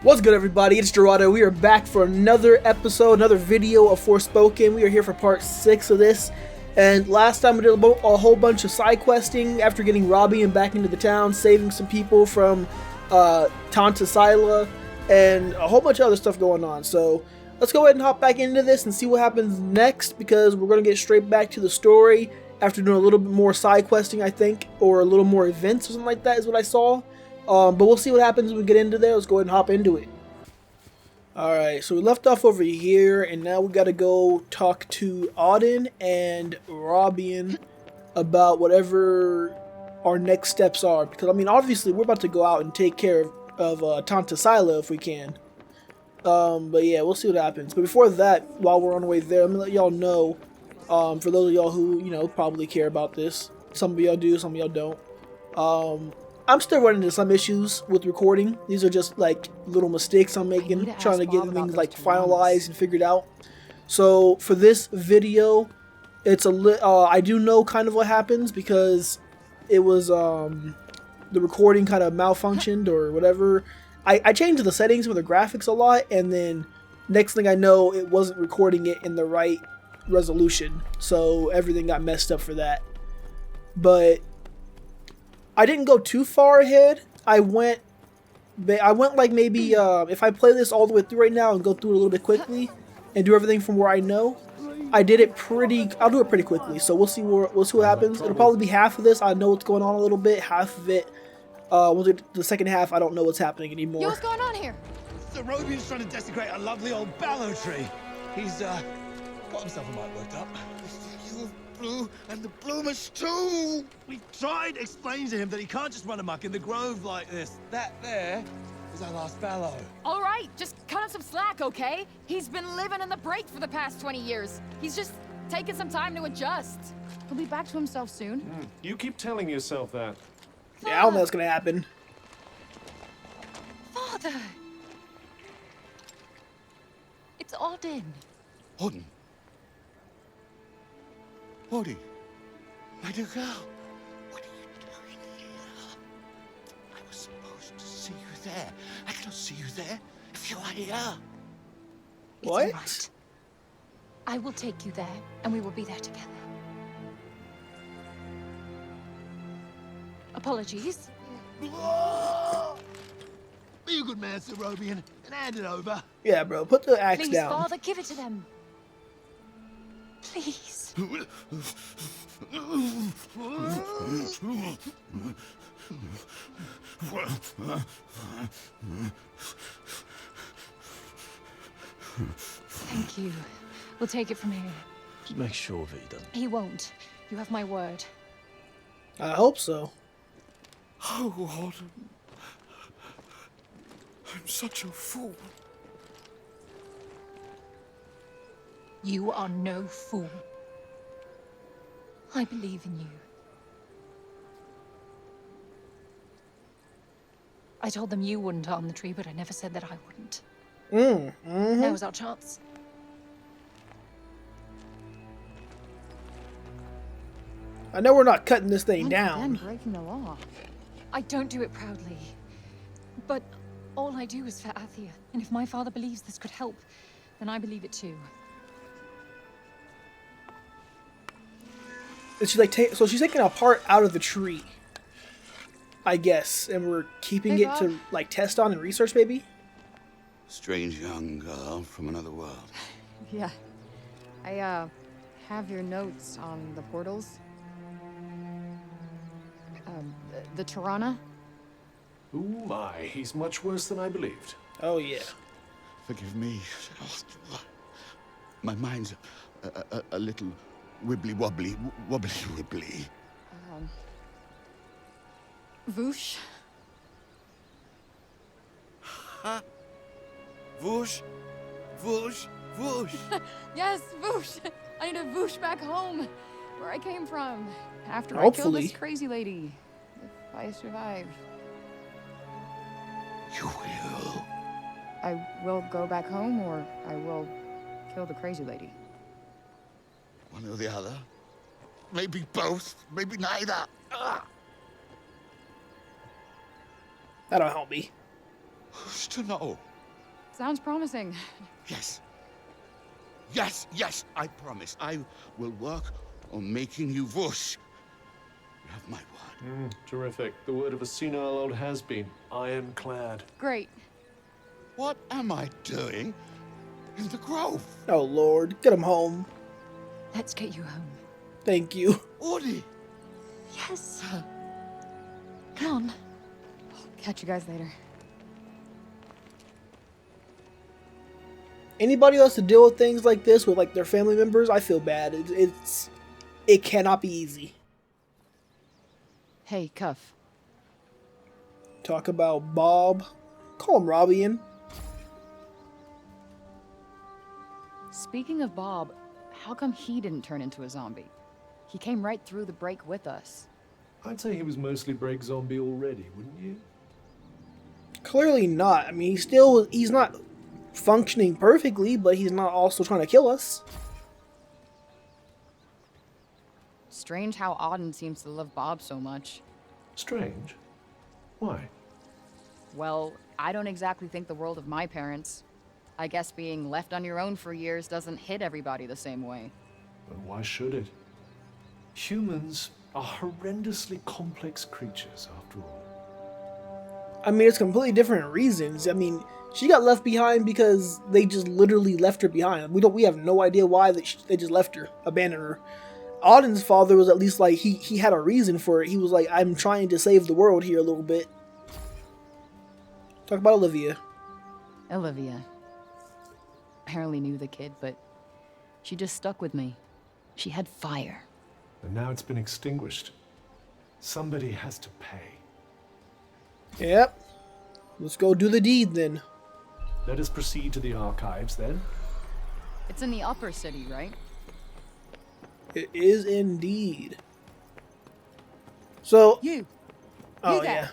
What's good, everybody? It's Jerada. We are back for another episode, another video of Forspoken. We are here for part 6 of this. And last time we did a whole bunch of side questing after getting ROBIAN back into the town, saving some people from Tanta Sila, and a whole bunch of other stuff going on. So let's go ahead and hop back into this and see what happens next, because we're going to get straight back to the story after doing a little bit more side questing, I think, or a little more events or something like that is what I saw. But we'll see what happens when we get into there. Let's go ahead and hop into it. Alright, so we left off over here, and now we gotta go talk to Auden and ROBIAN about whatever our next steps are. Because, I mean, obviously, we're about to go out and take care of Tanta Sila if we can. But yeah, we'll see what happens. But before that, while we're on the way there, I'm gonna let y'all know, for those of y'all who, you know, probably care about this. Some of y'all do, some of y'all don't. I'm still running into some issues with recording. These are just like little mistakes I'm making, trying to get things like finalized and figured out. So for this video, it's I do know kind of what happens, because it was the recording kind of malfunctioned or whatever. I changed the settings for the graphics a lot, and then next thing I know, it wasn't recording it in the right resolution, so everything got messed up for that. But I didn't go too far ahead. I went like maybe if I play this all the way through right now and go through it a little bit quickly and do everything from where I know, I'll do it pretty quickly. So we'll see what happens. It'll probably be half of this. I know what's going on a little bit. Half of it, the second half, I don't know what's happening anymore. Yo, what's going on here? The ROBIAN's trying to desecrate a lovely old ballow tree. He's got himself a mite worked up. Blue and the bloomers too. We tried explaining to him that he can't just run amok in the grove like this. That there is our last ballow. All right, just cut him some slack, okay? He's been living in the break for the past 20 years. He's just taking some time to adjust. He'll be back to himself soon. You keep telling yourself that. Yeah, I don't know what's gonna happen. Father! It's Auden. Auden? Auden, my dear girl, what are you doing here? I was supposed to see you there. I cannot see you there if you are here. It's What? all right. I will take you there, and we will be there together. Apologies. Be a good man, Sir ROBIAN, and hand it over. Yeah, bro, put the axe Please, down. Father, give it to them. Please. Thank you. We'll take it from here. Just make sure of it, he doesn't. He won't. You have my word. I hope so. Oh, Auden. I'm such a fool. You are no fool. I believe in you. I told them you wouldn't harm the tree, but I never said that I wouldn't. Now is our chance. I know we're not cutting this thing Once down. again, breaking the law. I don't do it proudly, but all I do is for Athia. And if my father believes this could help, then I believe it too. And she's like, so she's taking a part out of the tree, I guess, and we're keeping Hey, it Bob. to like test on and research, maybe. Strange young girl from another world. Yeah. I, have your notes on the portals. The Tirana? Oh my, he's much worse than I believed. Oh yeah. Forgive me. My mind's a little wibbly-wobbly. Wobbly-wibbly. Voosh? Ha! Whoosh! Whoosh! Whoosh! Yes, Voosh! I need a Voosh back home, where I came from. After I killed Hopefully. this crazy lady. If I survive. You will. I will go back home, or I will kill the crazy lady. One or the other. Maybe both. Maybe neither. That'll help me. Who's to know? Sounds promising. Yes. Yes, yes, I promise. I will work on making you whoosh. You have my word. Terrific. The word of a senile old has-been. Ironclad. Great. What am I doing in the grove? Oh Lord, get him home. Let's get you home. Thank you. Audie! Yes. Come on. Catch you guys later. Anybody who has to deal with things like this with like their family members, I feel bad. It cannot be easy. Hey, Cuff. Talk about Bob. Call him ROBIAN. Speaking of Bob, how come he didn't turn into a zombie? He came right through the break with us. I'd say he was mostly break zombie already, wouldn't you? Clearly not. I mean, he's not functioning perfectly, but he's not also trying to kill us. Strange how Auden seems to love Bob so much. Strange. Why? Well, I don't exactly think the world of my parents. I guess being left on your own for years doesn't hit everybody the same way. Well, why should it? Humans are horrendously complex creatures, after all. I mean, it's completely different reasons. I mean, she got left behind because they just literally left her behind. We have no idea why they just left her, abandoned her. Auden's father was at least like, he had a reason for it. He was like, I'm trying to save the world here a little bit. Talk about Olivia. Olivia. I hardly knew the kid, but she just stuck with me. She had fire. And now it's been extinguished. Somebody has to pay. Yep. Let's go do the deed then. Let us proceed to the archives then. It's in the upper city, right? It is indeed. So, You oh there. yeah.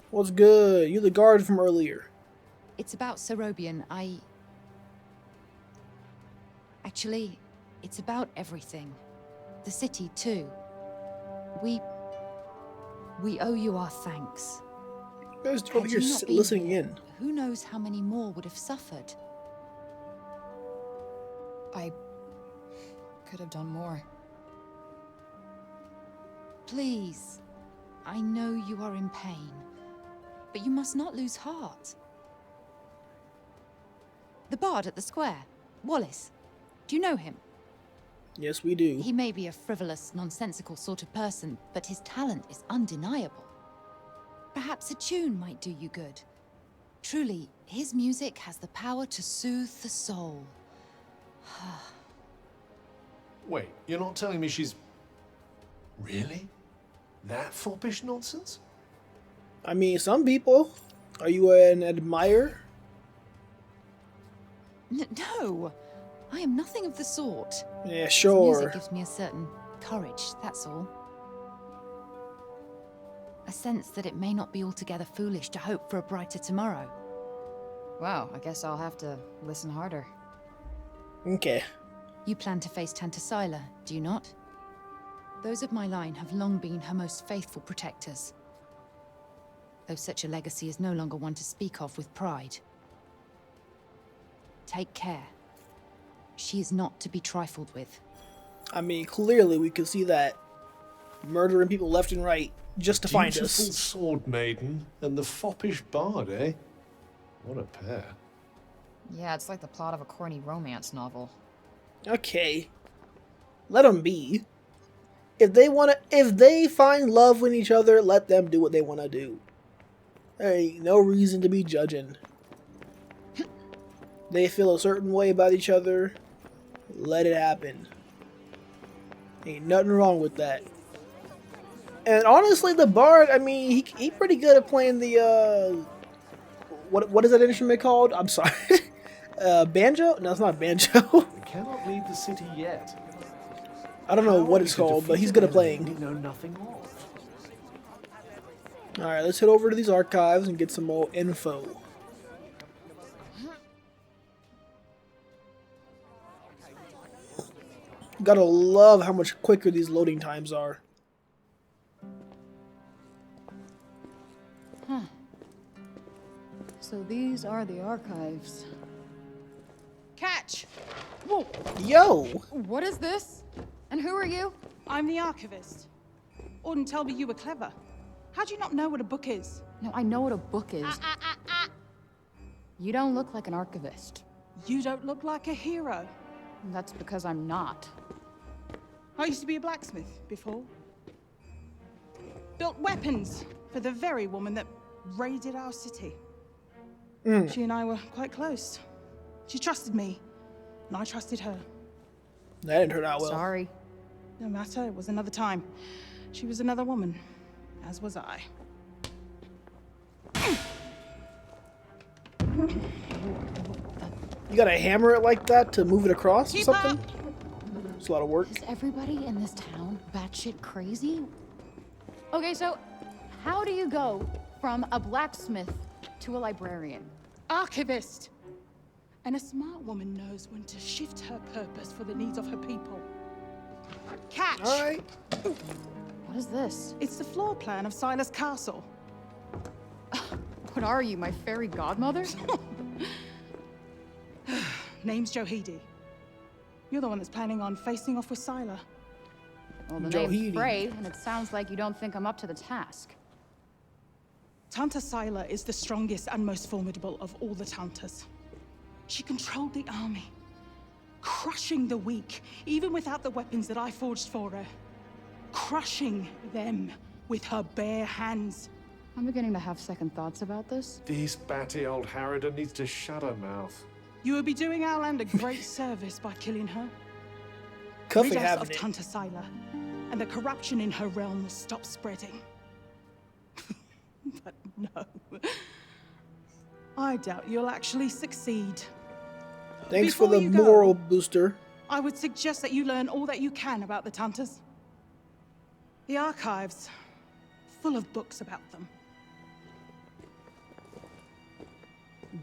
What's good? You the guard from earlier. It's about Sir ROBIAN. Actually, it's about everything. The city, too. We owe you our thanks. You guys over Had here you not been listening here, in. Who knows how many more would have suffered? I could have done more. Please, I know you are in pain, but you must not lose heart. The bard at the square, Wallace. Do you know him? Yes, we do. He may be a frivolous, nonsensical sort of person, but his talent is undeniable. Perhaps a tune might do you good. Truly, his music has the power to soothe the soul. Wait, you're not telling me she's... Really? That foppish nonsense? I mean, some people. Are you an admirer? No, I am nothing of the sort. Yeah, His sure. music gives me a certain courage, that's all. A sense that it may not be altogether foolish to hope for a brighter tomorrow. Wow, I guess I'll have to listen harder. Okay. You plan to face Tanta Sila, do you not? Those of my line have long been her most faithful protectors. Though such a legacy is no longer one to speak of with pride. Take care. She is not to be trifled with. I mean, clearly we could see that. Murdering people left and right just to find Beautiful us. sword maiden and the foppish bard, eh? What a pair. Yeah, it's like the plot of a corny romance novel. Okay. Let them be. If they find love with each other, let them do what they want to do. There ain't no reason to be judging. They feel a certain way about each other, let it happen. Ain't nothing wrong with that. And honestly, the bard, I mean, he pretty good at playing the, what is that instrument called? I'm sorry. Banjo? No, it's not banjo. We cannot leave the city yet. I don't know How what are it's we to called, but defeat he's an good at enemy playing. we know nothing of? Alright, let's head over to these archives and get some more info. Gotta love how much quicker these loading times are. So So these are the archives. Catch! Whoa! Yo! What is this? And who are you? I'm the archivist. Auden told me you were clever. How do you not know what a book is? No, I know what a book is. You don't look like an archivist. You don't look like a hero. That's because I'm not. I used to be a blacksmith before. Built weapons for the very woman that raided our city. She and I were quite close. She trusted me, and I trusted her. That didn't turn out well. Sorry. No matter, it was another time. She was another woman, as was I. You gotta hammer it like that to move it across or Keep something? up. It's a lot of work. Is everybody in this town batshit crazy? Okay, so how do you go from a blacksmith to a librarian? Archivist! And a smart woman knows when to shift her purpose for the needs of her people. Catch! Alright. What is this? It's the floor plan of Sila's castle. What are you, my fairy godmother? Name's Johidi. You're the one that's planning on facing off with Sila. Well, the Johidi. name's Frey, and it sounds like you don't think I'm up to the task. Tanta Sila is the strongest and most formidable of all the Tantas. She controlled the army, crushing the weak, even without the weapons that I forged for her. Crushing them with her bare hands. I'm beginning to have second thoughts about this. This batty old Harridan needs to shut her mouth. You would be doing our land a great service by killing her. Cuffing Rid us having of it. Tanta Sila, and the corruption in her realm will stop spreading. But no. I doubt you'll actually succeed. Thanks for Before the you go- moral booster. I would suggest that you learn all that you can about the Tantas. The archives, full of books about them.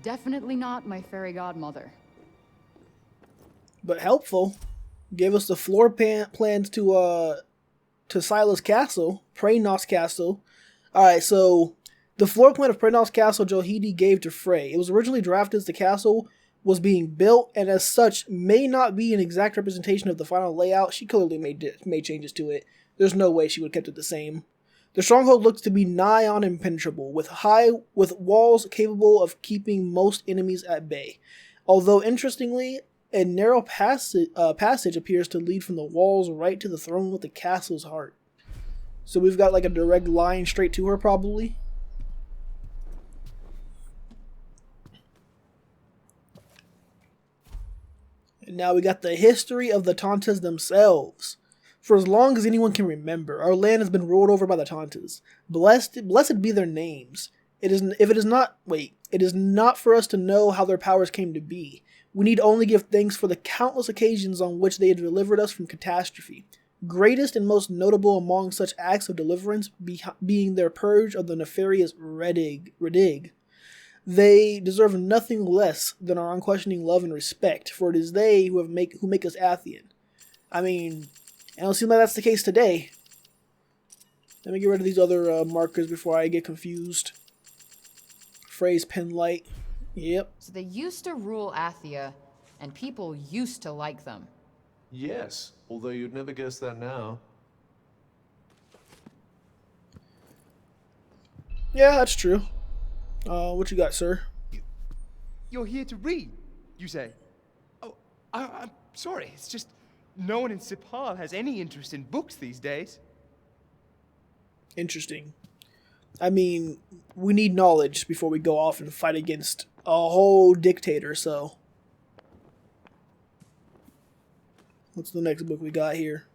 Definitely not my fairy godmother. But helpful. Gave us the floor plans to Sila's castle, Preynos Castle. Alright, so the floor plan of Preynos Castle Johidi gave to Frey. It was originally drafted as the castle was being built, and as such may not be an exact representation of the final layout. She clearly made changes to it. There's no way she would have kept it the same. The stronghold looks to be nigh on impenetrable, with walls capable of keeping most enemies at bay. Although, interestingly, a narrow passage appears to lead from the walls right to the throne with the castle's heart. So we've got like a direct line straight to her, probably. And now we got the history of the Tantas themselves. For as long as anyone can remember, our land has been ruled over by the Tantas. Blessed be their names. It is not for us to know how their powers came to be. We need only give thanks for the countless occasions on which they have delivered us from catastrophe. Greatest and most notable among such acts of deliverance being their purge of the nefarious Redig. They deserve nothing less than our unquestioning love and respect, for it is they who make us Athian. I mean, it don't seem like that's the case today. Let me get rid of these other markers before I get confused. Phrase pen light. Yep. So they used to rule Athia, and people used to like them. Yes, although you'd never guess that now. Yeah, that's true. What you got, sir? You're here to read, you say? Oh, I'm sorry. It's just no one in Sipal has any interest in books these days. Interesting. I mean, we need knowledge before we go off and fight against a whole dictator, so... What's the next book we got here?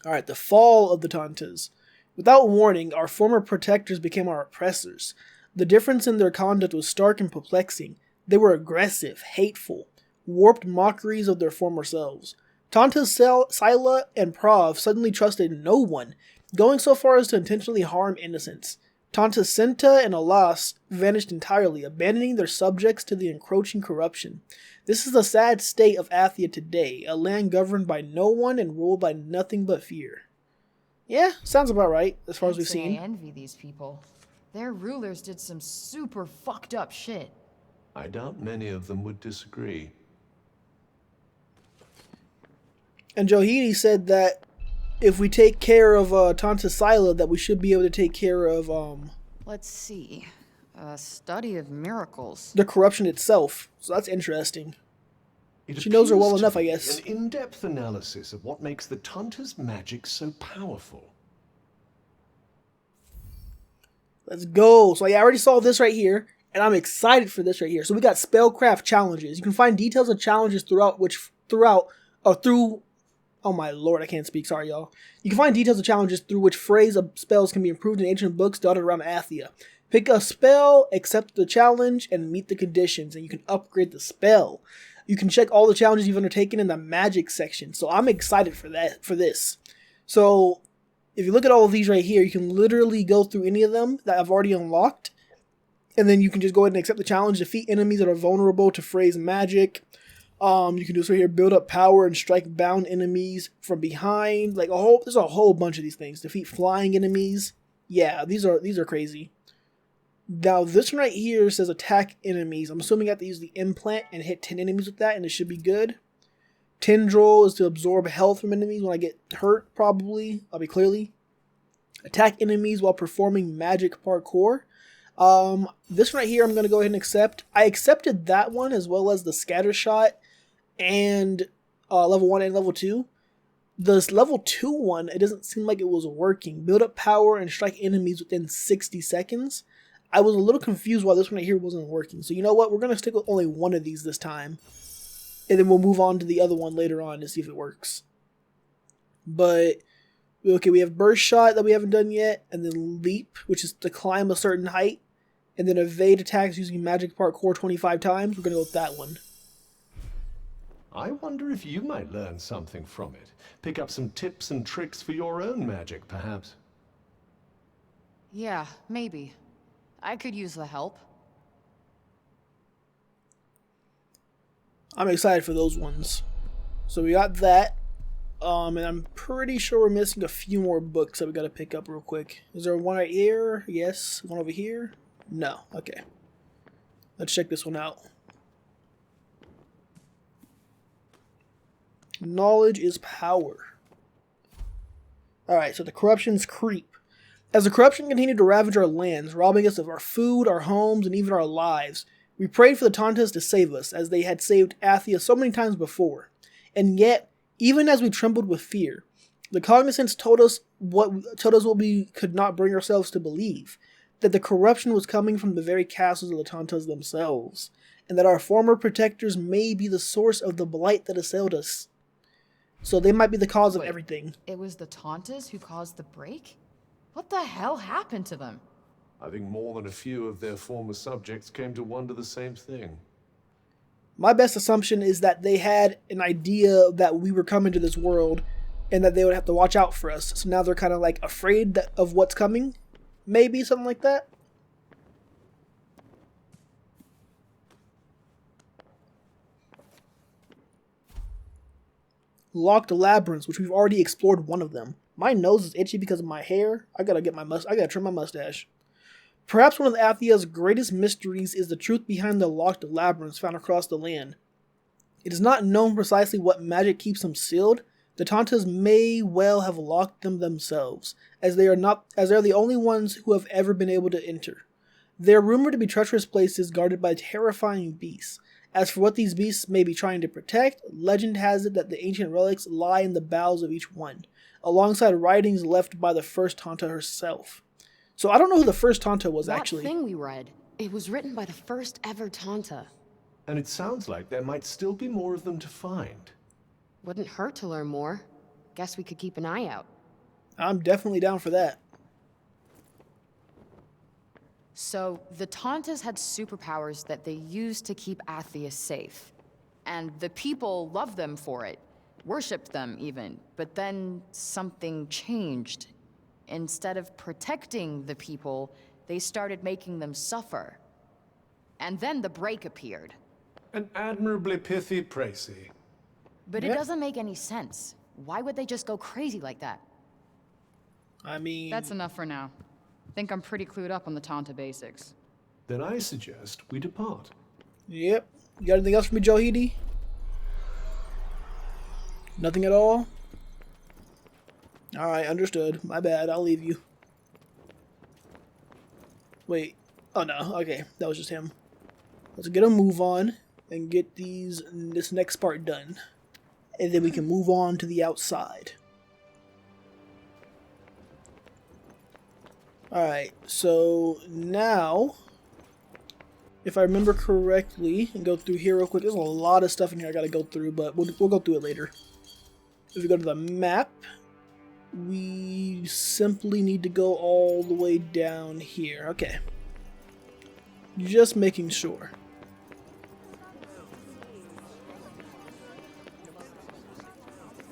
Alright, the fall of the Tantas. Without warning, our former protectors became our oppressors. The difference in their conduct was stark and perplexing. They were aggressive, hateful, warped mockeries of their former selves. Tanta Sila and Prav suddenly trusted no one, going so far as to intentionally harm innocents. Tanta Sinta and Alas vanished entirely, abandoning their subjects to the encroaching corruption. This is the sad state of Athia today, a land governed by no one and ruled by nothing but fear. Yeah, sounds about right, as far as we've I'd say seen. I envy these people. Their rulers did some super fucked up shit. I doubt many of them would disagree. And Johidi said that if we take care of Tanta Sila, that we should be able to take care of Let's see. A study of miracles. the corruption itself. So that's interesting. It She knows her well appears to enough, I be guess. An in-depth analysis of what makes the Tanta's magic so powerful. Let's go. So I already saw this right here, and I'm excited for this right here. So we got spellcraft challenges. You can find details of challenges oh my lord, I can't speak, sorry y'all. You can find details of challenges through which phrase of spells can be improved in ancient books dotted around Athia. Pick a spell, accept the challenge, and meet the conditions, and you can upgrade the spell. You can check all the challenges you've undertaken in the magic section. So I'm excited for this. So if you look at all of these right here, you can literally go through any of them that I've already unlocked. And then you can just go ahead and accept the challenge. Defeat enemies that are vulnerable to Frey's magic. You can do this right here. Build up power and strike bound enemies from behind. Like there's a whole bunch of these things. Defeat flying enemies. Yeah, these are crazy. Now this one right here says attack enemies. I'm assuming I have to use the implant and hit 10 enemies with that, and it should be good. Tendril is to absorb health from enemies when I get hurt, probably. I'll be clearly. Attack enemies while performing magic parkour. This one right here I'm going to go ahead and accept. I accepted that one as well as the scatter shot and level 1 and level 2. This level 2 one, it doesn't seem like it was working. Build up power and strike enemies within 60 seconds. I was a little confused why this one right here wasn't working. So you know what? We're going to stick with only one of these this time. And then we'll move on to the other one later on to see if it works. But, okay, we have burst shot that we haven't done yet. And then leap, which is to climb a certain height. And then evade attacks using magic parkour 25 times. We're going to go with that one. I wonder if you might learn something from it. Pick up some tips and tricks for your own magic, perhaps. Yeah, maybe. I could use the help. I'm excited for those ones. So we got that. And I'm pretty sure we're missing a few more books that we got to pick up real quick. Is there one right here? Yes. One over here? No. Okay. Let's check this one out. Knowledge is power. Alright, so the corruptions creep. As the corruption continued to ravage our lands, robbing us of our food, our homes, and even our lives, we prayed for the Tantas to save us, as they had saved Athia so many times before. And yet, even as we trembled with fear, the cognizance told us what we could not bring ourselves to believe, that the corruption was coming from the very castles of the Tantas themselves, and that our former protectors may be the source of the blight that assailed us. So they might be the cause of everything. It was the Tantas who caused the break? What the hell happened to them? I think more than a few of their former subjects came to wonder the same thing. My best assumption is that they had an idea that we were coming to this world and that they would have to watch out for us. So now they're kind of like afraid of what's coming. Maybe something like that. Locked labyrinths, which we've already explored one of them. My nose is itchy because of my hair. I gotta trim my mustache. Perhaps one of Athia's greatest mysteries is the truth behind the locked labyrinths found across the land. It is not known precisely what magic keeps them sealed. The Tantas may well have locked them themselves, as they are the only ones who have ever been able to enter. They are rumored to be treacherous places guarded by terrifying beasts. As for what these beasts may be trying to protect, legend has it that the ancient relics lie in the bowels of each one, alongside writings left by the first Tanta herself. So I don't know who the first Tanta was actually. That thing we read, it was written by the first ever Tanta. And it sounds like there might still be more of them to find. Wouldn't hurt to learn more. Guess we could keep an eye out. I'm definitely down for that. So, the Tantas had superpowers that they used to keep Athia safe. And the people loved them for it. Worshipped them, even. But then, something changed. Instead of protecting the people, they started making them suffer. And then the break appeared. An admirably pithy précis. But it doesn't make any sense. Why would they just go crazy like that? I mean... That's enough for now. Think I'm pretty clued up on the Tanta basics. Then I suggest we depart. Yep. You got anything else for me, Johidi? Nothing at all? Alright, understood. My bad, I'll leave you. Wait. Oh no, okay. That was just him. Let's get a move on and get this next part done. And then we can move on to the outside. Alright, so now, if I remember correctly, and go through here real quick, there's a lot of stuff in here I gotta go through, but we'll go through it later. If we go to the map, we simply need to go all the way down here. Okay. Just making sure.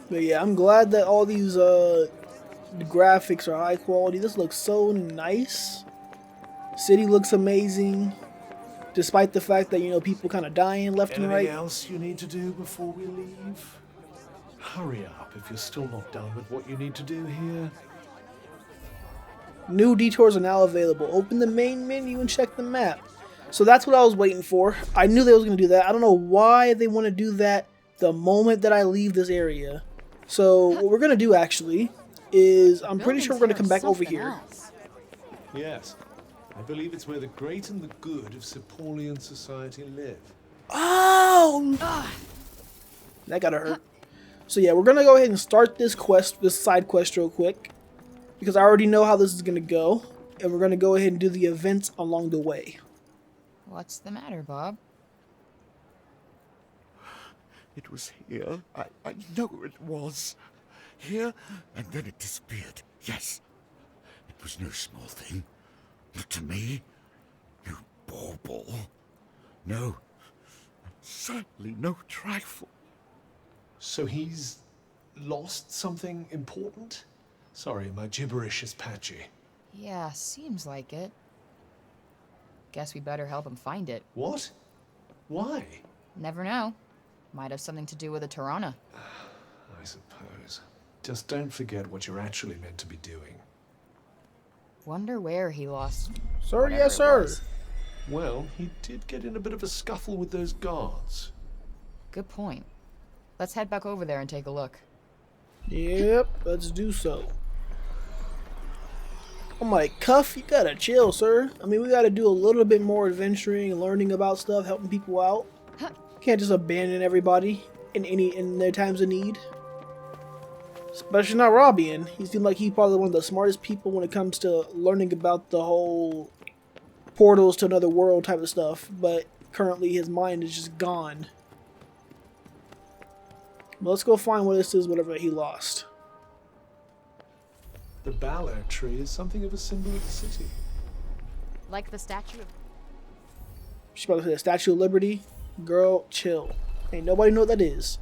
But yeah, I'm glad that all these the graphics are high quality. This looks so nice. City looks amazing. Despite the fact that, you know, people kind of dying left and right. Anything else you need to do before we leave? Hurry up if you're still not done with what you need to do here. New detours are now available. Open the main menu and check the map. So that's what I was waiting for. I knew they was going to do that. I don't know why they want to do that the moment that I leave this area. So what we're going to do actually is, I'm pretty sure we're going to come back over here. Yes. I believe it's where the great and the good of Cipolian society live. Oh! That gotta hurt. So yeah, we're gonna go ahead and start this side quest real quick, because I already know how this is gonna go, and we're gonna go ahead and do the events along the way. What's the matter, Bob? It was here. I know it was. Here, and then it disappeared. Yes. It was no small thing. Not to me. No bauble. No. Certainly no trifle. So he's lost something important? Sorry, my gibberish is patchy. Yeah, seems like it. Guess we better help him find it. What? Why? Never know. Might have something to do with a Tirana. I suppose. Just don't forget what you're actually meant to be doing. Wonder where he lost. Sir, yes, sir. Well, he did get in a bit of a scuffle with those guards. Good point. Let's head back over there and take a look. Yep, let's do so. I'm like, Cuff, you gotta chill, sir. I mean, we gotta do a little bit more adventuring and learning about stuff, helping people out. Can't just abandon everybody in their times of need. Especially not Robian. He seemed like he's probably one of the smartest people when it comes to learning about the whole portals to another world type of stuff. But currently his mind is just gone. But let's go find what this is, whatever he lost. The Ballard tree is something of a symbol of the city. Like the Statue of... She's about to say the Statue of Liberty. Girl, chill. Ain't nobody know what that is.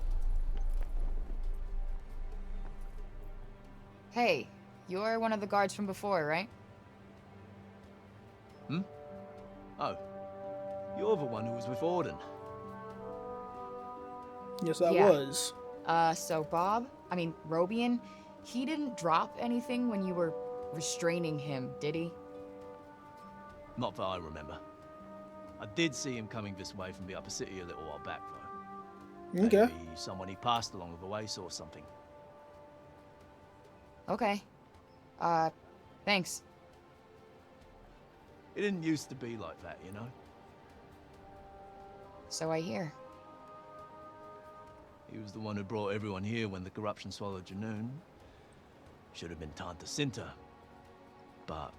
Hey, you're one of the guards from before, right? Hmm? Oh. You're the one who was with Orden. Yes, I Yeah. was. So Robian, he didn't drop anything when you were restraining him, did he? Not that I remember. I did see him coming this way from the upper city a little while back, though. Okay. Maybe someone he passed along the way saw something. Okay. Thanks. It didn't used to be like that, you know? So I hear. He was the one who brought everyone here when the corruption swallowed Janoon. Should have been Tanta Sila, but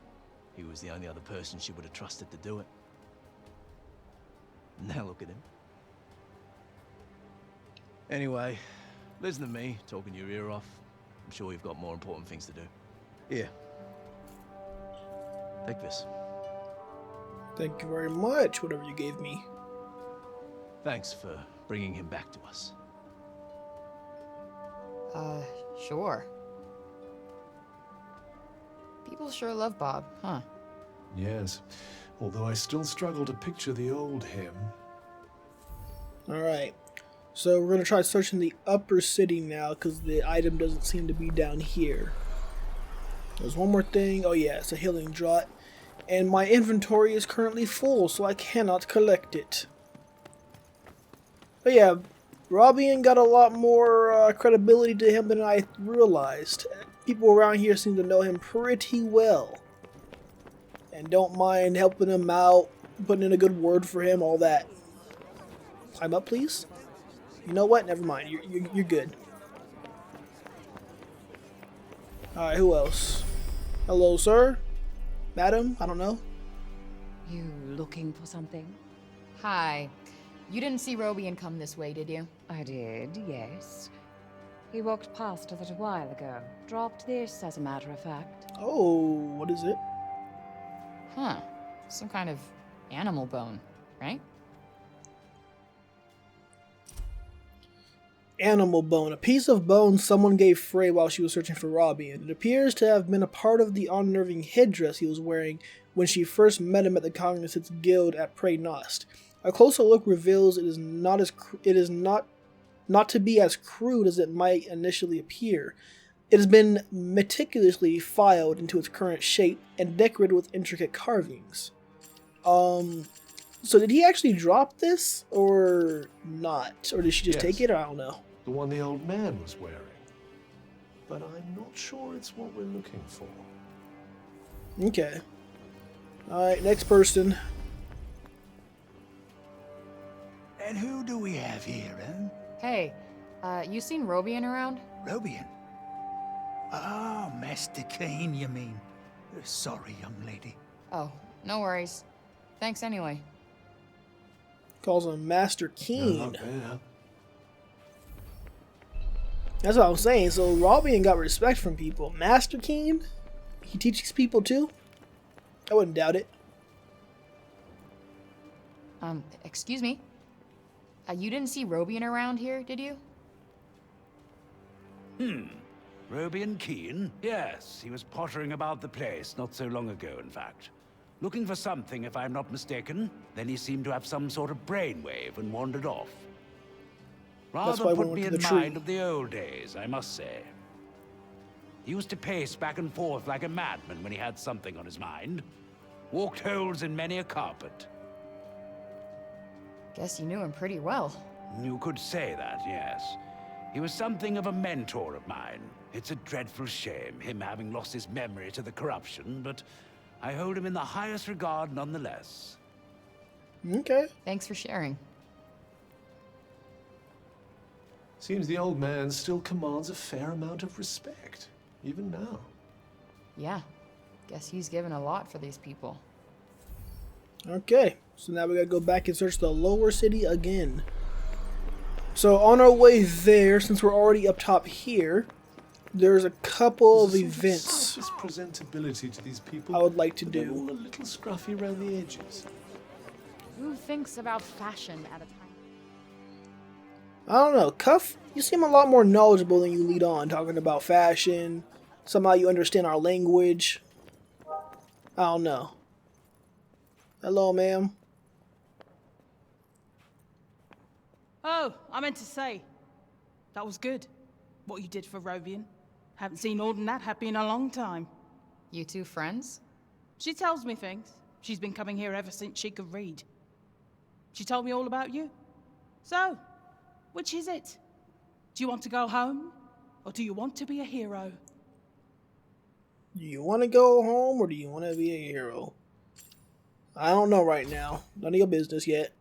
he was the only other person she would have trusted to do it. Now look at him. Anyway, listen to me talking your ear off. I'm sure you've got more important things to do. Here. Take this. Thank you very much, whatever you gave me. Thanks for bringing him back to us. Sure. People sure love Bob, huh? Yes, although I still struggle to picture the old him. Alright. So we're going to try searching the upper city now, because the item doesn't seem to be down here. There's one more thing. Oh yeah, it's a healing draught. And my inventory is currently full, so I cannot collect it. But yeah, ROBIAN got a lot more credibility to him than I realized. People around here seem to know him pretty well. And don't mind helping him out, putting in a good word for him, all that. Climb up, please. You know what? Never mind. You're good. Alright, who else? Hello, sir? Madam? I don't know. You looking for something? Hi. You didn't see ROBIAN come this way, did you? I did, yes. He walked past us a while ago. Dropped this, as a matter of fact. Oh, what is it? Huh. Some kind of animal bone, right? Animal bone. A piece of bone someone gave Frey while she was searching for ROBIAN. It appears to have been a part of the unnerving headdress he was wearing when she first met him at the Cognizant's Guild at Prey Nost. A closer look reveals it is not to be as crude as it might initially appear. It has been meticulously filed into its current shape and decorated with intricate carvings. So did he actually drop this or not? Or did she just take it? I don't know. The one the old man was wearing. But I'm not sure it's what we're looking for. Okay. Alright, next person. And who do we have here, eh? Hey, you seen ROBIAN around? ROBIAN? Ah, Master Keen, you mean? Sorry, young lady. Oh, no worries. Thanks anyway. Calls him Master Keen. Not bad. That's what I'm saying. So ROBIAN got respect from people. Master Keen? He teaches people too? I wouldn't doubt it. Excuse me? You didn't see ROBIAN around here, did you? ROBIAN Keen? Yes, he was pottering about the place not so long ago, in fact. Looking for something, if I'm not mistaken. Then he seemed to have some sort of brainwave and wandered off. Rather put me in mind of the old days, I must say. He used to pace back and forth like a madman when he had something on his mind. Walked holes in many a carpet. Guess you knew him pretty well. You could say that, yes. He was something of a mentor of mine. It's a dreadful shame, him having lost his memory to the corruption, but I hold him in the highest regard nonetheless. Okay. Thanks for sharing. Seems the old man still commands a fair amount of respect, even now. Yeah. Guess he's given a lot for these people. Okay. So now we gotta go back and search the lower city again. So on our way there, since we're already up top here, there's a couple of events surface presentability to these people. I would like to They're do. all a little scruffy around the edges. Who thinks about fashion at a time? I don't know. Cuff, you seem a lot more knowledgeable than you lead on, talking about fashion. Somehow you understand our language. I don't know. Hello, ma'am. Oh, I meant to say, that was good, what you did for ROBIAN. Haven't seen Alden that happy in a long time. You two friends? She tells me things. She's been coming here ever since she could read. She told me all about you. So, which is it? Do you want to go home, or do you want to be a hero? Do you want to go home, or do you want to be a hero? I don't know right now. None of your business yet.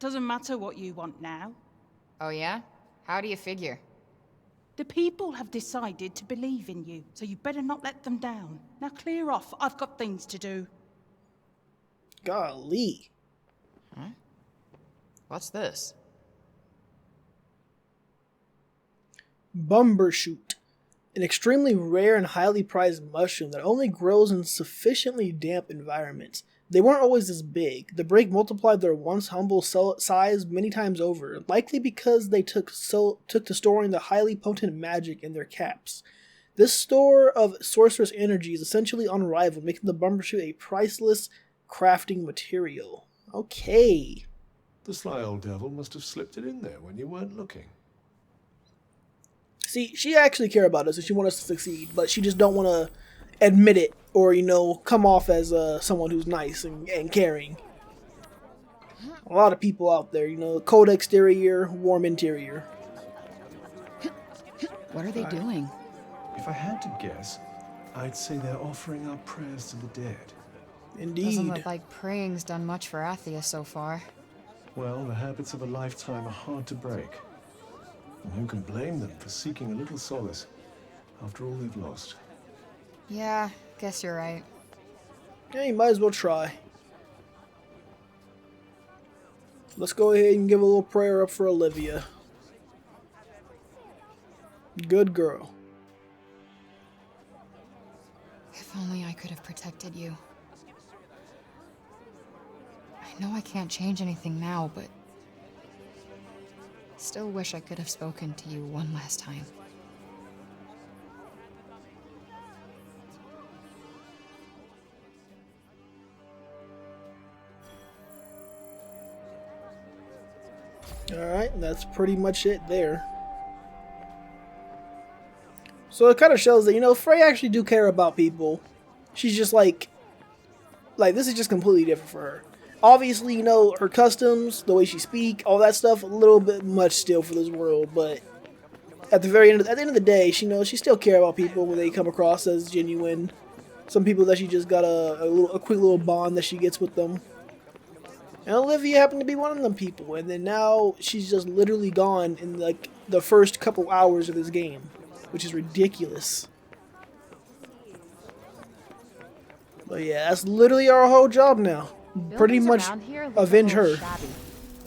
Doesn't matter what you want now. Oh yeah? How do you figure? The people have decided to believe in you, so you better not let them down. Now clear off, I've got things to do. Golly. Huh? What's this? Bumbershoot. An extremely rare and highly prized mushroom that only grows in sufficiently damp environments. They weren't always this big. The break multiplied their once humble size many times over, likely because they took to storing the highly potent magic in their caps. This store of sorcerous energy is essentially unrivaled, making the Bumbershoot a priceless crafting material. Okay. The sly old devil must have slipped it in there when you weren't looking. See, she actually cares about us and she wants us to succeed, but she just don't want to admit it or, you know, come off as someone who's nice and caring. A lot of people out there, you know, cold exterior, warm interior. What are they doing? If I had to guess, I'd say they're offering up prayers to the dead. Indeed. Doesn't look like praying's done much for Athia so far. Well, the habits of a lifetime are hard to break. And who can blame them for seeking a little solace after all they've lost? Yeah, guess you're right. Yeah, you might as well try. Let's go ahead and give a little prayer up for Olivia. Good girl. If only I could have protected you. I know I can't change anything now, but still wish I could have spoken to you one last time. Alright, that's pretty much it there. So it kind of shows that, you know, Frey actually do care about people. She's just like this is just completely different for her. Obviously, you know, her customs, the way she speak, all that stuff, a little bit much still for this world, but at the end of the day, she knows she still care about people when they come across as genuine. Some people that she just got a quick little bond that she gets with them. And Olivia happened to be one of them people, and then now she's just literally gone in like the first couple hours of this game, which is ridiculous. But yeah, that's literally our whole job now. Pretty much avenge her.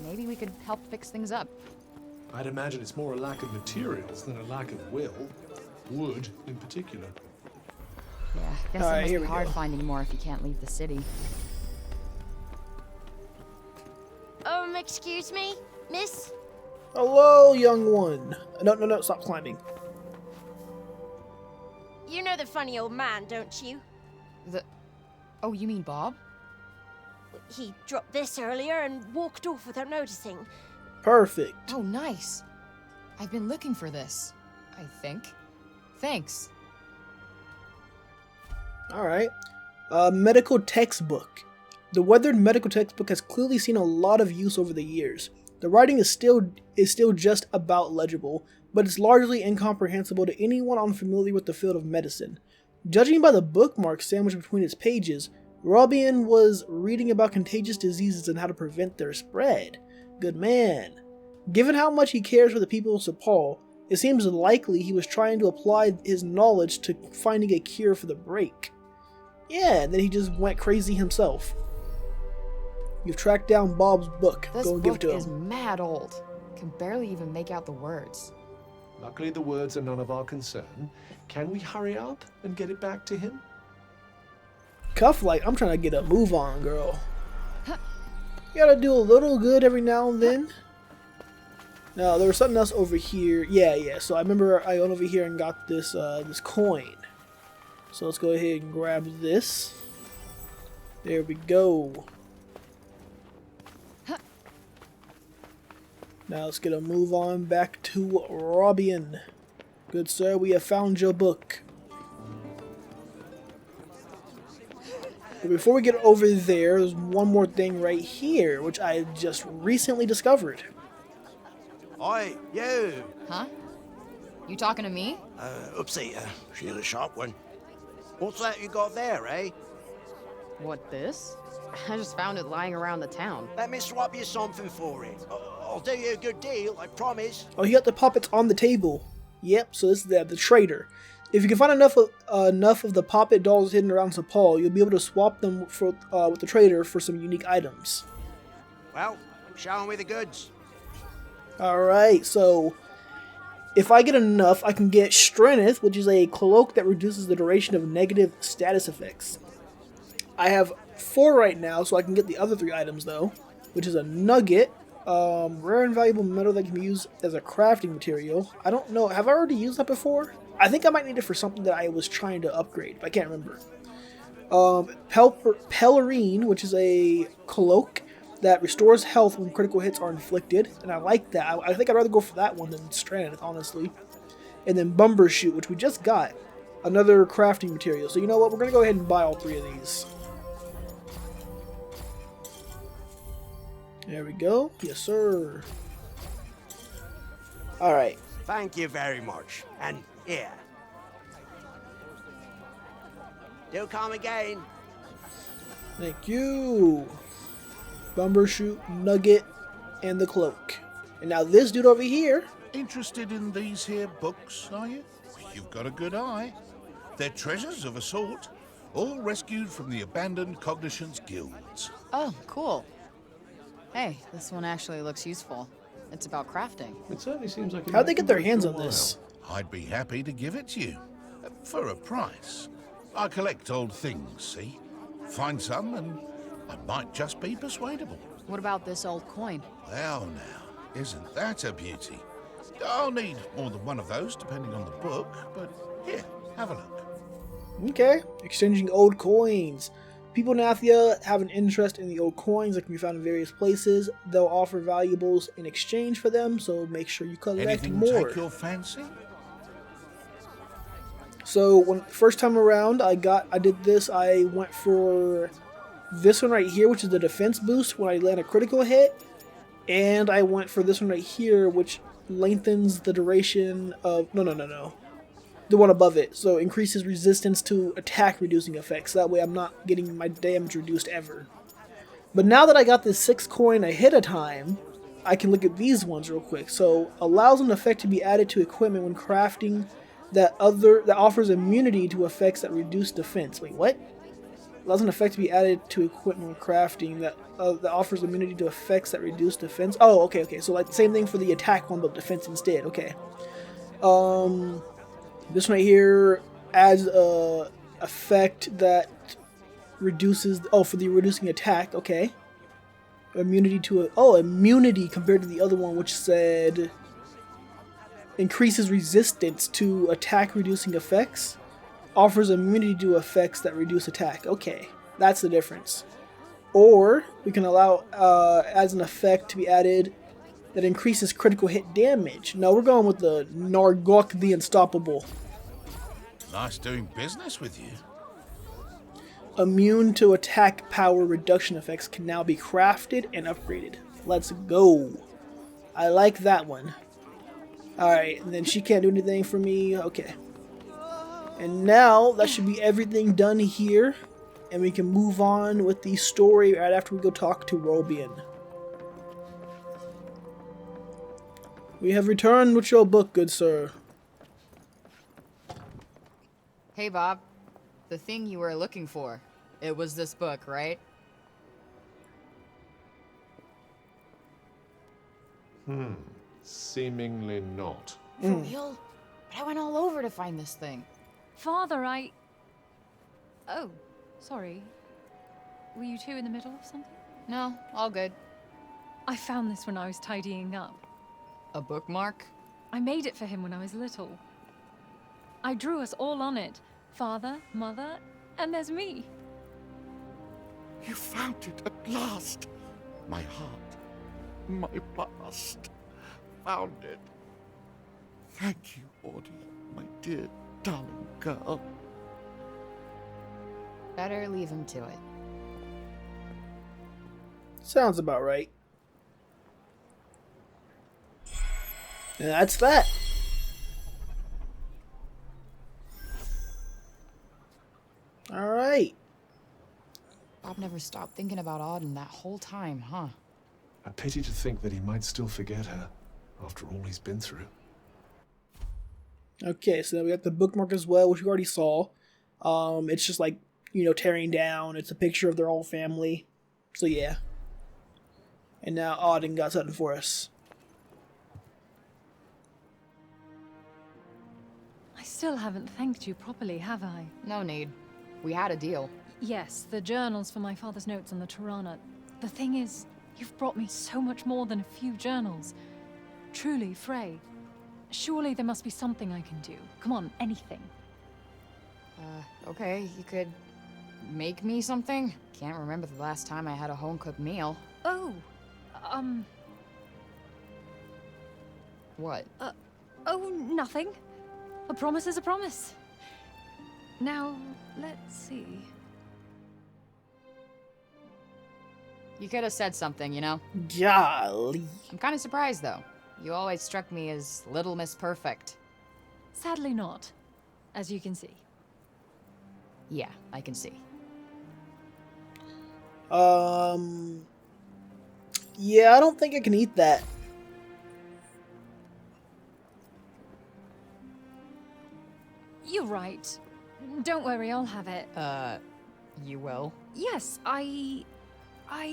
Maybe we could help fix things up. I'd imagine it's more a lack of materials than a lack of will. Wood, in particular. Yeah, guess it must be hard finding more if you can't leave the city. Excuse me, miss? Hello, young one. No, stop climbing. You know the funny old man, don't you? Oh, you mean Bob? He dropped this earlier and walked off without noticing. Perfect. Oh, nice. I've been looking for this, I think. Thanks. Alright. Medical textbook. The weathered medical textbook has clearly seen a lot of use over the years. The writing is still just about legible, but it's largely incomprehensible to anyone unfamiliar with the field of medicine. Judging by the bookmarks sandwiched between its pages, ROBIAN was reading about contagious diseases and how to prevent their spread. Good man. Given how much he cares for the people of Sepal, it seems likely he was trying to apply his knowledge to finding a cure for the break. Yeah, and then he just went crazy himself. You've tracked down Bob's book. Go and give it to him. This book is mad old. Can barely even make out the words. Luckily the words are none of our concern. Can we hurry up and get it back to him? Cuff like, I'm trying to get a move on, girl. You gotta do a little good every now and then. Now, there was something else over here. Yeah, so I remember I went over here and got this this coin. So let's go ahead and grab this. There we go. Now let's get a move on back to ROBIAN. Good sir, we have found your book. But before we get over there's one more thing right here, which I just recently discovered. Oi, you! Huh? You talking to me? Upseater. She's a sharp one. What's that you got there, eh? What, this? I just found it lying around the town. Let me swap you something for it. I'll do you a good deal, I promise. Oh, you got the puppets on the table. Yep, so this is the trader. If you can find enough of the puppet dolls hidden around Sepal, you'll be able to swap them for, with the trader for some unique items. Well, show me the goods. Alright, so if I get enough, I can get Strength, which is a cloak that reduces the duration of negative status effects. I have 4 right now, so I can get the other 3 items though, which is a nugget, rare and valuable metal that can be used as a crafting material. I don't know, have I already used that before? I think I might need it for something that I was trying to upgrade, but I can't remember. Pelerine, which is a cloak that restores health when critical hits are inflicted, and I like that. I think I'd rather go for that one than Strength, honestly. and then Bumbershoot, which we just got. Another crafting material. So you know what? We're going to go ahead and buy all 3 of these. There we go. Yes, sir. Alright. Thank you very much. And here. Do come again. Thank you. Bumbershoot, Nugget, and the cloak. And now this dude over here. Interested in these here books, are you? You've got a good eye. They're treasures of a sort, all rescued from the abandoned Cognition's guilds. Oh, cool. Hey, this one actually looks useful. It's about crafting. It certainly seems like... How'd they get their hands on this? I'd be happy to give it to you. For a price. I collect old things, see? Find some and I might just be persuadable. What about this old coin? Well now, isn't that a beauty? I'll need more than one of those depending on the book, but here, have a look. Okay, exchanging old coins. People in Athia have an interest in the old coins that can be found in various places. They'll offer valuables in exchange for them, so make sure you collect Anything more. take your fancy? So when first time around I did this, I went for this one right here, which is the defense boost when I land a critical hit, and I went for this one right here, which lengthens the duration of the one above it, so increases resistance to attack reducing effects. That way I'm not getting my damage reduced ever. But now that I got this 6 coin ahead of time, I can look at these ones real quick. So allows an effect to be added to equipment when crafting that offers immunity to effects that reduce defense. Wait, what? Allows an effect to be added to equipment when crafting that offers immunity to effects that reduce defense. Oh, okay. So like the same thing for the attack one, but defense instead. Okay. This one right here adds a effect that reduces. Oh, for the reducing attack. Okay. Immunity to immunity compared to the other one, which said increases resistance to attack reducing effects. Offers immunity to effects that reduce attack. Okay, that's the difference. Or we can allow as an effect to be added that increases critical hit damage. No, we're going with the Nargok the Unstoppable. Nice doing business with you. Immune to attack power reduction effects can now be crafted and upgraded. Let's go. I like that one. Alright, and then she can't do anything for me. Okay. And now that should be everything done here. And we can move on with the story right after we go talk to Robian. We have returned with your book, good sir. Hey, Bob. The thing you were looking for. It was this book, right? Seemingly not. For real? But I went all over to find this thing. Father, Oh, sorry. Were you two in the middle of something? No, all good. I found this when I was tidying up. A bookmark? I made it for him when I was little. I drew us all on it. Father, Mother, and there's me. You found it at last. My heart, my past, found it. Thank you, Audie, my dear, darling girl. Better leave him to it. Sounds about right. And that's that. Alright. Bob never stopped thinking about Auden that whole time, huh? A pity to think that he might still forget her after all he's been through. Okay, so then we got the bookmark as well, which we already saw. It's just like, tearing down. It's a picture of their whole family. So yeah. And now Auden got something for us. I still haven't thanked you properly, have I? No need. We had a deal. Yes, the journals for my father's notes on the Tirana. The thing is, you've brought me so much more than a few journals. Truly, Frey. Surely there must be something I can do. Come on, anything. Okay, you could make me something? Can't remember the last time I had a home-cooked meal. Oh, What? Oh, nothing. A promise is a promise. Now, let's see. You could have said something, you know? Golly. I'm kind of surprised, though. You always struck me as Little Miss Perfect. Sadly not, as you can see. Yeah, I can see. Yeah, I don't think I can eat that. You're right. Don't worry, I'll have it. You will? Yes, I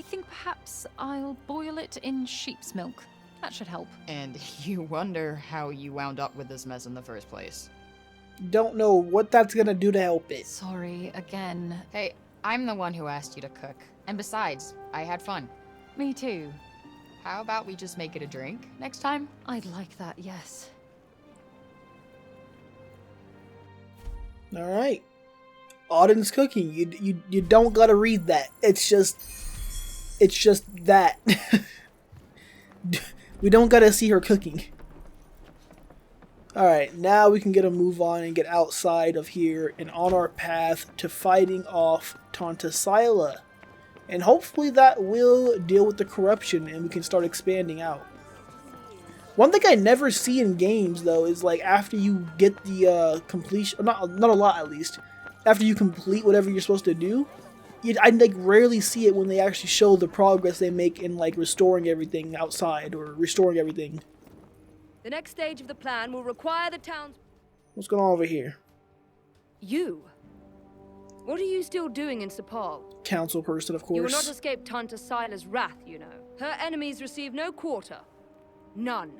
think perhaps I'll boil it in sheep's milk. That should help. And you wonder how you wound up with this mess in the first place. Don't know what that's gonna do to help it. Sorry, again. Hey, I'm the one who asked you to cook. And besides, I had fun. Me too. How about we just make it a drink next time? I'd like that, yes. Alright. Auden's cooking. You don't gotta read that. It's just that. We don't gotta see her cooking. Alright, now we can get a move on and get outside of here and on our path to fighting off Tanta Sila. And hopefully that will deal with the corruption and we can start expanding out. One thing I never see in games though is like after you get the completion, not a lot at least, after you complete whatever you're supposed to do, I like rarely see it when they actually show the progress they make in like restoring everything outside or restoring everything. The next stage of the plan will require the town's... What's going on over here? You? What are you still doing in Sepal? Council person, of course. You will not escape Tanta Sila's wrath, you know. Her enemies receive no quarter. None.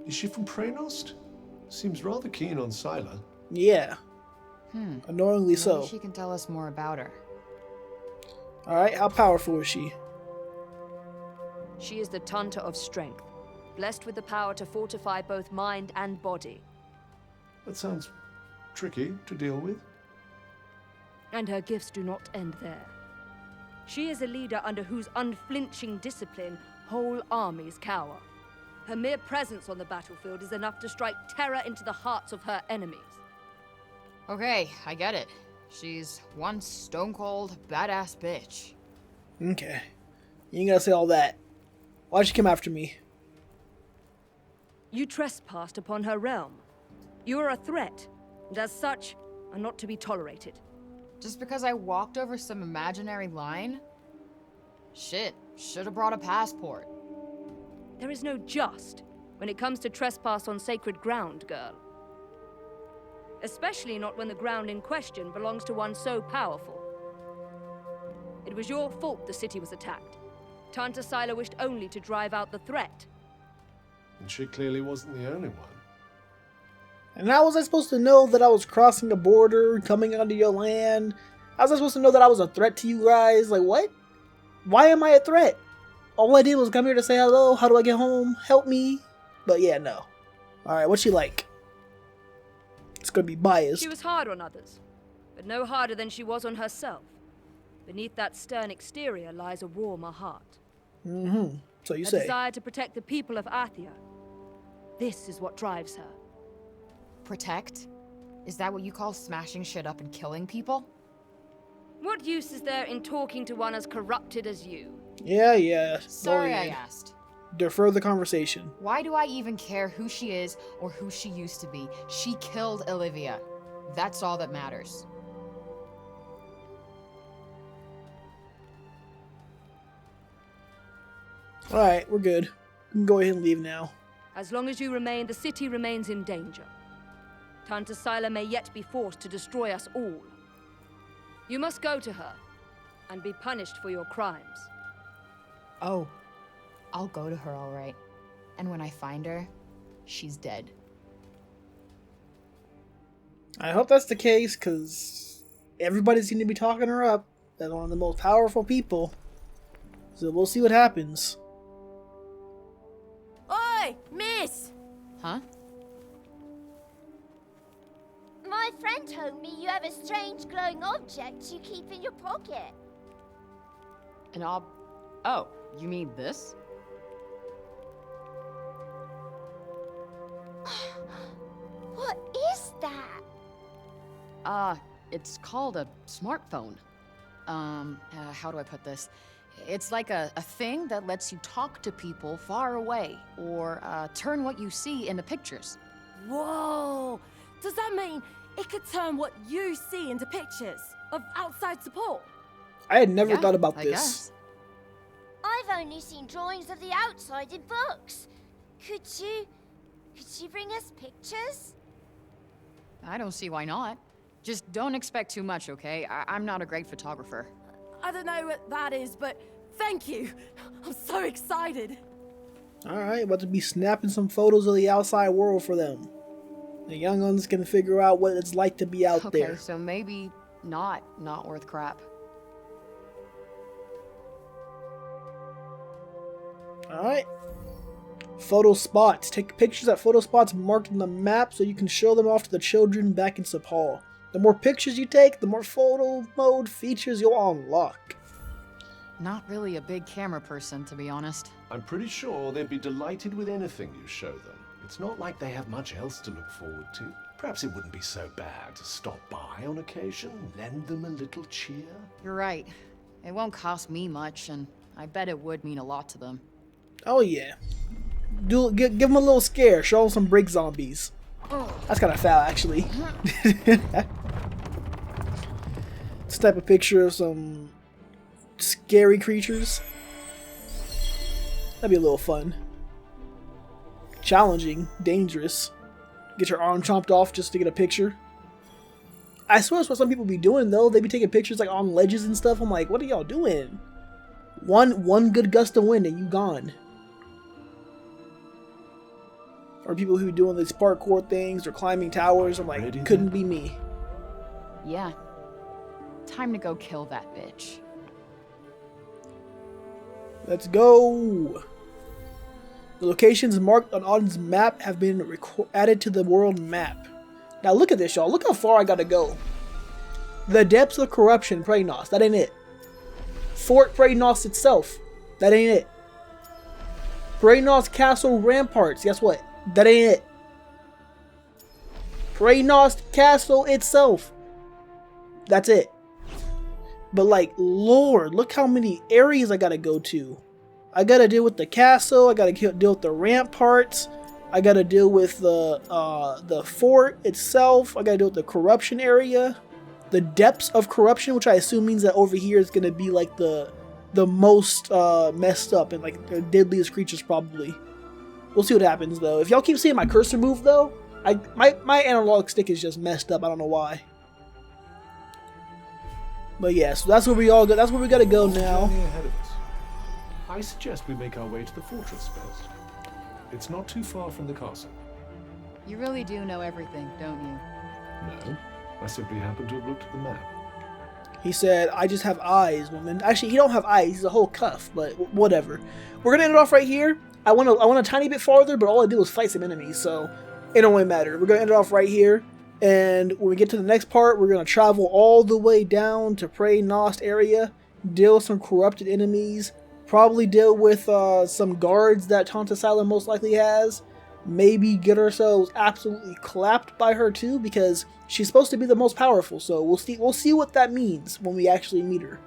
Is she from Praenost? Seems rather keen on Sila. Yeah. Annoyingly Maybe so. she can tell us more about her. Alright, how powerful is she? She is the Tanta of Strength, blessed with the power to fortify both mind and body. That sounds tricky to deal with. And her gifts do not end there. She is a leader under whose unflinching discipline whole armies cower. Her mere presence on the battlefield is enough to strike terror into the hearts of her enemies. Okay, I get it. She's one stone-cold, badass bitch. Okay. You ain't gotta say all that. Why'd she come after me? You trespassed upon her realm. You are a threat, and as such, are not to be tolerated. Just because I walked over some imaginary line? Shit, should have brought a passport. There is no just when it comes to trespass on sacred ground, girl. Especially not when the ground in question belongs to one so powerful. It was your fault the city was attacked. Tanta Sila wished only to drive out the threat. And she clearly wasn't the only one. And how was I supposed to know that I was crossing a border, coming onto your land? How was I supposed to know that I was a threat to you guys? Like, what? Why am I a threat? All I did was come here to say hello. How do I get home? Help me. But yeah, no. Alright, what's she like? It's gonna be biased. She was hard on others, but no harder than she was on herself. Beneath that stern exterior lies a warmer heart. So you a say. desire to protect the people of Athia. This is what drives her. Protect? Is that what you call smashing shit up and killing people? What use is there in talking to one as corrupted as you? Yeah. Sorry Go I ahead. asked. Defer the conversation. Why do I even care who she is or who she used to be? She killed Olivia. That's all that matters. Alright, we're good. We can go ahead and leave now. As long as you remain, the city remains in danger. Tanta Sila may yet be forced to destroy us all. You must go to her and be punished for your crimes. Oh, I'll go to her all right. And when I find her, she's dead. I hope that's the case, because everybody seemed to be talking her up as one of the most powerful people. So we'll see what happens. Oi, miss! Huh? My friend told me you have a strange glowing object you keep in your pocket. An Oh, you mean this? What is that? It's called a smartphone. How do I put this? It's like a thing that lets you talk to people far away, or turn what you see into pictures. Whoa! Does that mean it could turn what you see into pictures of outside support? I had never thought about this. Guess. I've only seen drawings of the outside in books. Could you bring us pictures? I don't see why not. Just don't expect too much, okay? I'm not a great photographer. I don't know what that is, but thank you. I'm so excited. Alright, about to be snapping some photos of the outside world for them. The young ones can figure out what it's like to be out there. Okay, so maybe not worth crap. Alright. Photo spots. Take pictures at photo spots marked on the map so you can show them off to the children back in Sepal. The more pictures you take, the more photo mode features you'll unlock. Not really a big camera person, to be honest. I'm pretty sure they'd be delighted with anything you show them. It's not like they have much else to look forward to. Perhaps it wouldn't be so bad to stop by on occasion, lend them a little cheer. You're right. It won't cost me much, and I bet it would mean a lot to them. Oh yeah. Give them a little scare. Show them some brick zombies. That's kind of foul, actually. Snap a picture of some scary creatures. That'd be a little fun. Challenging, dangerous. Get your arm chomped off just to get a picture. I swear that's what some people be doing though. They be taking pictures like on ledges and stuff. I'm like, what are y'all doing? One good gust of wind and you gone. Or people who doing these parkour things or climbing towers. I'm like, couldn't be me. Yeah. Time to go kill that bitch. Let's go. The locations marked on Auden's map have been added to the world map. Now look at this, y'all. Look how far I gotta go. The depths of corruption, Preynos. That ain't it. Fort Preynos itself. That ain't it. Preynos Castle Ramparts. Guess what? That ain't it. Preynos Castle itself. That's it. But like, Lord, look how many areas I gotta go to. I gotta deal with the castle. I gotta deal with the ramparts. I gotta deal with the fort itself. I gotta deal with the corruption area, the depths of corruption, which I assume means that over here is gonna be like the most messed up and like the deadliest creatures probably. We'll see what happens though. If y'all keep seeing my cursor move though, my analog stick is just messed up. I don't know why. But yeah, so that's where we all go. That's where we gotta go now. Ahead of us. I suggest we make our way to the fortress first. It's not too far from the castle. You really do know everything, don't you? No, I simply happen to have looked at the map. He said, I just have eyes, woman. Actually, he don't have eyes. He's a whole cuff, but whatever. We're going to end it off right here. I want a tiny bit farther, but all I did was fight some enemies, so it don't really matter. We're going to end it off right here. And when we get to the next part, we're going to travel all the way down to Preynos area, deal with some corrupted enemies, probably deal with some guards that Tanta Sila most likely has, maybe get ourselves absolutely clapped by her too, because she's supposed to be the most powerful, so we'll see what that means when we actually meet her.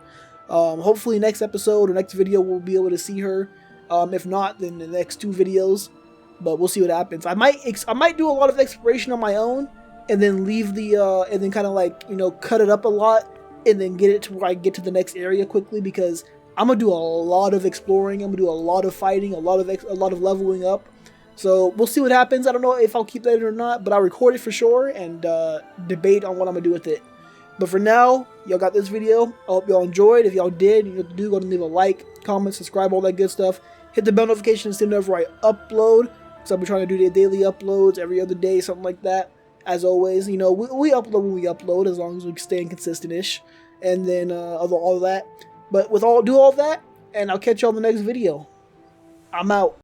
Hopefully next episode or next video we'll be able to see her. If not, then the next 2 videos, but we'll see what happens. I might do a lot of exploration on my own, and then leave the and then kind of like, you know, cut it up a lot and then get it to where I get to the next area quickly, because I'm gonna do a lot of exploring. I'm gonna do a lot of fighting, a lot of leveling up. So we'll see what happens. I don't know if I'll keep that in or not, but I'll record it for sure and debate on what I'm gonna do with it. But for now, y'all got this video. I hope y'all enjoyed. If y'all did, you know what to do. Go ahead and leave a like, comment, subscribe, all that good stuff. Hit the bell notification so whenever I upload. So I'll be trying to do the daily uploads every other day, something like that. As always, you know, we upload when we upload, as long as we stay consistent-ish. And then all that. But do all that, and I'll catch y'all in the next video. I'm out.